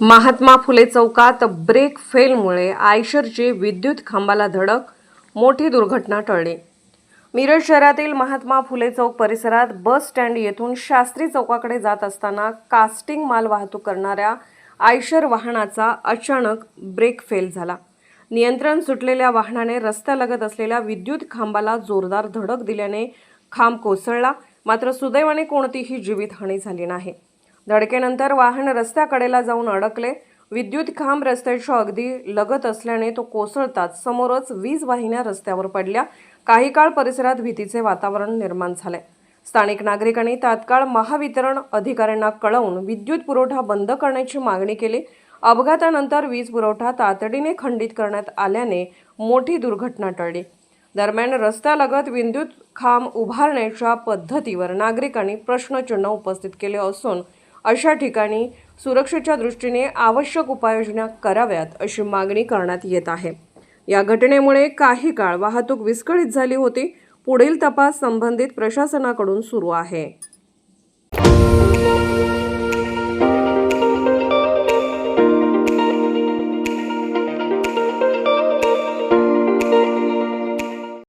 महात्मा फुले चौकात ब्रेक फेलमुळे आयशरची विद्युत खांबाला धडक, मोठी दुर्घटना टळली। मिरज शहरातील महात्मा फुले चौक परिसरात बस स्टँड येथून शास्त्री चौकाकडे जात असताना कास्टिंग माल वाहतूक करणाऱ्या आयशर वाहनाचा अचानक ब्रेक फेल झाला। नियंत्रण सुटलेल्या वाहनाने रस्त्यालगत असलेल्या विद्युत खांबाला जोरदार धडक दिल्याने खांब कोसळला, मात्र सुदैवाने कोणतीही जीवितहानी झाली नाही। धडकेनंतर वाहन रस्त्याकडेला जाऊन अडकले। विद्युत खांब रस्त्याच्या अगदी लगत असल्याने तो कोसळताच समोरच वीज वाहिन्या रस्त्यावर पडल्या। काही काळ परिसरात भीतीचे वातावरण निर्माण झाले। स्थानिक नागरिकांनी तात्काळ महावितरण अधिकाऱ्यांना कळवून विद्युत पुरवठा बंद करण्याची मागणी केली। अपघातानंतर वीज पुरवठा तातडीने खंडित करण्यात आल्याने मोठी दुर्घटना टळली। दरम्यान रस्त्यालगत विद्युत खांब उभारण्याच्या पद्धतीवर नागरिकांनी प्रश्नचिन्ह उपस्थित केले असून अशा ठिकाणी सुरक्षेच्या दृष्टीने आवश्यक उपाययोजना कराव्यात अशी मागणी करण्यात येत आहे। या घटनेमुळे काही काळ वाहतूक विस्कळीत झाली होती। पुढील तपास संबंधित प्रशासनाकडून सुरू आहे।